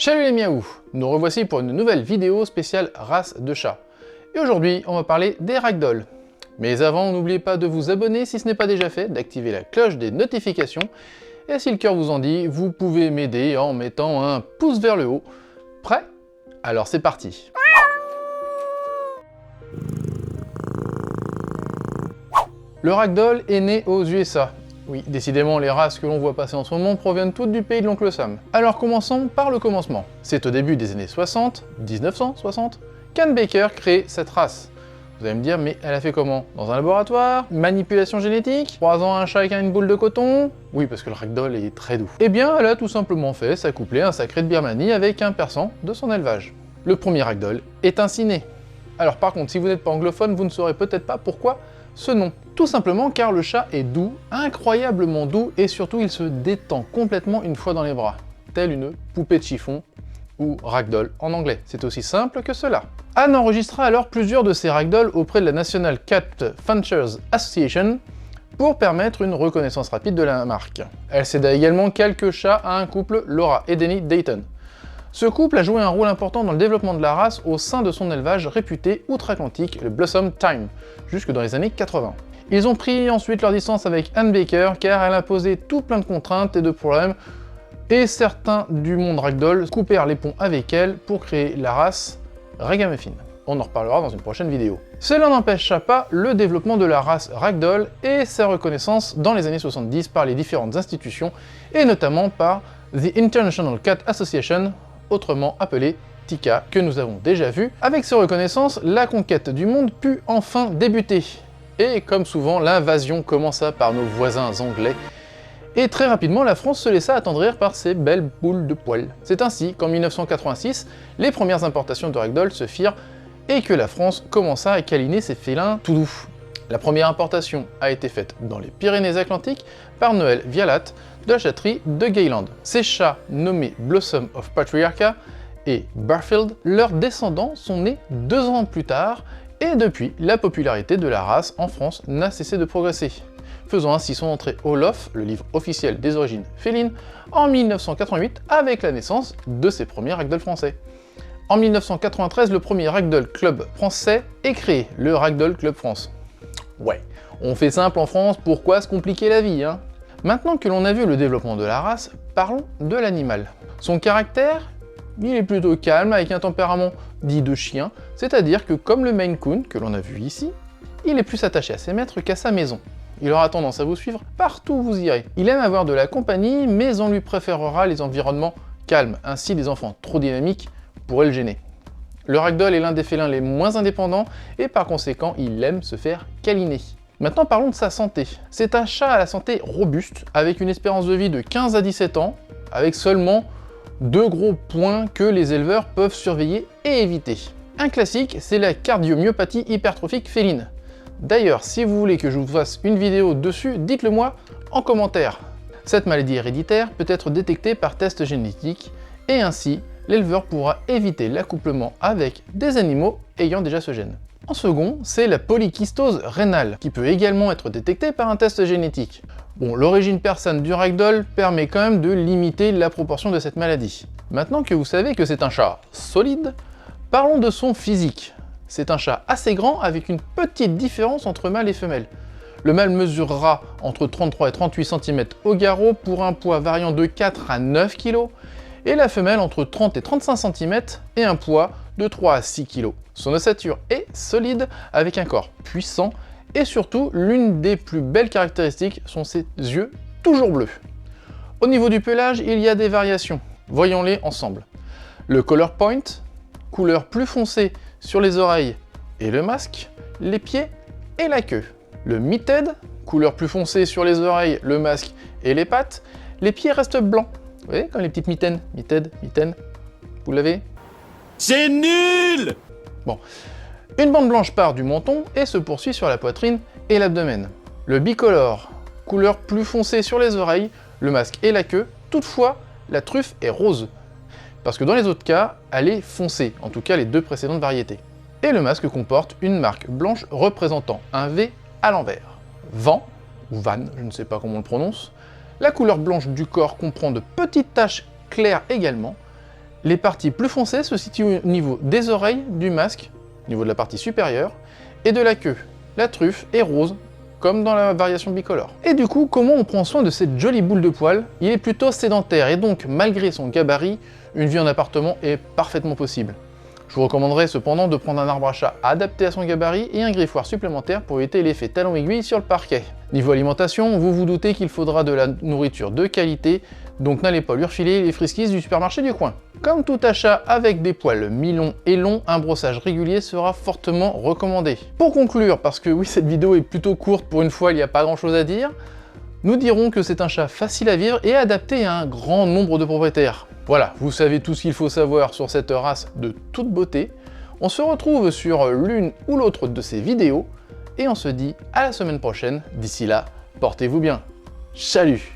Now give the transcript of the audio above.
Salut les miaou, nous revoici pour une nouvelle vidéo spéciale race de chat. Et aujourd'hui, on va parler des ragdoll. Mais avant, n'oubliez pas de vous abonner si ce n'est pas déjà fait, d'activer la cloche des notifications, et si le cœur vous en dit, vous pouvez m'aider en mettant un pouce vers le haut. Prêt? Alors c'est parti. Le ragdoll est né aux USA. Oui, décidément, les races que l'on voit passer en ce moment proviennent toutes du pays de l'oncle Sam. Alors commençons par le commencement. C'est au début des années 60, 1960, qu'Ann Baker crée cette race. Vous allez me dire, mais elle a fait comment? Dans un laboratoire? Manipulation génétique? Croisant un chat avec une boule de coton? Oui, parce que le ragdoll est très doux. Eh bien, elle a tout simplement fait s'accoupler un sacré de Birmanie avec un persan de son élevage. Le premier ragdoll est ainsi né. Alors par contre, si vous n'êtes pas anglophone, vous ne saurez peut-être pas pourquoi ce nom. Tout simplement car le chat est doux, incroyablement doux, et surtout il se détend complètement une fois dans les bras, telle une poupée de chiffon, ou ragdoll en anglais. C'est aussi simple que cela. Anne enregistra alors plusieurs de ses ragdolls auprès de la National Cat Fanciers Association pour permettre une reconnaissance rapide de la marque. Elle céda également quelques chats à un couple, Laura et Denny Dayton. Ce couple a joué un rôle important dans le développement de la race au sein de son élevage réputé outre-Atlantique, le Blossom Time, jusque dans les années 80. Ils ont pris ensuite leur distance avec Ann Baker car elle imposait tout plein de contraintes et de problèmes, et certains du monde ragdoll coupèrent les ponts avec elle pour créer la race Ragamuffin. On en reparlera dans une prochaine vidéo. Cela n'empêcha pas le développement de la race ragdoll et sa reconnaissance dans les années 70 par les différentes institutions, et notamment par The International Cat Association, autrement appelé TICA, que nous avons déjà vu. Avec ces reconnaissances, la conquête du monde put enfin débuter. Et comme souvent, l'invasion commença par nos voisins anglais, et très rapidement, la France se laissa attendrir par ses belles boules de poils. C'est ainsi qu'en 1986, les premières importations de ragdoll se firent, et que la France commença à câliner ses félins tout doux. La première importation a été faite dans les Pyrénées-Atlantiques par Noël Vialat de la chatterie de Gayland. Ces chats, nommés Blossom of Patriarcha et Barfield, leurs descendants sont nés 2 ans plus tard, et depuis, la popularité de la race en France n'a cessé de progresser, faisant ainsi son entrée au LOF, le livre officiel des origines félines, en 1988 avec la naissance de ses premiers ragdoll français. En 1993, le premier ragdoll club français est créé, le Ragdoll Club France. Ouais, on fait simple en France, pourquoi se compliquer la vie, hein? Maintenant que l'on a vu le développement de la race, parlons de l'animal. Son caractère, il est plutôt calme, avec un tempérament dit de chien, c'est-à-dire que comme le Maine Coon, que l'on a vu ici, il est plus attaché à ses maîtres qu'à sa maison. Il aura tendance à vous suivre partout où vous irez. Il aime avoir de la compagnie, mais on lui préférera les environnements calmes, ainsi les enfants trop dynamiques pourraient le gêner. Le ragdoll est l'un des félins les moins indépendants, et par conséquent, il aime se faire câliner. Maintenant parlons de sa santé. C'est un chat à la santé robuste, avec une espérance de vie de 15 à 17 ans, avec seulement 2 gros points que les éleveurs peuvent surveiller et éviter. Un classique, c'est la cardiomyopathie hypertrophique féline. D'ailleurs, si vous voulez que je vous fasse une vidéo dessus, dites-le moi en commentaire. Cette maladie héréditaire peut être détectée par test génétique, et ainsi, l'éleveur pourra éviter l'accouplement avec des animaux ayant déjà ce gène. En second, c'est la polykystose rénale, qui peut également être détectée par un test génétique. Bon, l'origine persane du ragdoll permet quand même de limiter la proportion de cette maladie. Maintenant que vous savez que c'est un chat solide, parlons de son physique. C'est un chat assez grand avec une petite différence entre mâle et femelle. Le mâle mesurera entre 33 et 38 cm au garrot pour un poids variant de 4 à 9 kg, et la femelle entre 30 et 35 cm et un poids de 3 à 6 kg. Son ossature est solide avec un corps puissant, et surtout l'une des plus belles caractéristiques sont ses yeux toujours bleus. Au niveau du pelage, il y a des variations. Voyons-les ensemble. Le color point, couleur plus foncée sur les oreilles et le masque, les pieds et la queue. Le mitted, couleur plus foncée sur les oreilles, le masque et les pattes, les pieds restent blancs. Vous voyez, comme les petites mitaines, mitted, mitaine, vous l'avez? C'est nul! Bon, une bande blanche part du menton et se poursuit sur la poitrine et l'abdomen. Le bicolore, couleur plus foncée sur les oreilles, le masque et la queue, toutefois, la truffe est rose. Parce que dans les autres cas, elle est foncée, en tout cas les 2 précédentes variétés. Et le masque comporte une marque blanche représentant un V à l'envers. Van, ou van, je ne sais pas comment on le prononce, la couleur blanche du corps comprend de petites taches claires également, Les parties plus foncées se situent au niveau des oreilles, du masque, au niveau de la partie supérieure, et de la queue. La truffe est rose, comme dans la variation bicolore. Et du coup, comment on prend soin de cette jolie boule de poil? Il est plutôt sédentaire, et donc, malgré son gabarit, une vie en appartement est parfaitement possible. Je vous recommanderais cependant de prendre un arbre à chat adapté à son gabarit et un griffoir supplémentaire pour éviter l'effet talon-aiguille sur le parquet. Niveau alimentation, vous vous doutez qu'il faudra de la nourriture de qualité, donc n'allez pas lui refiler les friskies du supermarché du coin. Comme tout achat avec des poils mi-longs et longs, un brossage régulier sera fortement recommandé. Pour conclure, parce que oui, cette vidéo est plutôt courte, pour une fois il n'y a pas grand chose à dire, nous dirons que c'est un chat facile à vivre et adapté à un grand nombre de propriétaires. Voilà, vous savez tout ce qu'il faut savoir sur cette race de toute beauté. On se retrouve sur l'une ou l'autre de ces vidéos et on se dit à la semaine prochaine. D'ici là, portez-vous bien. Salut!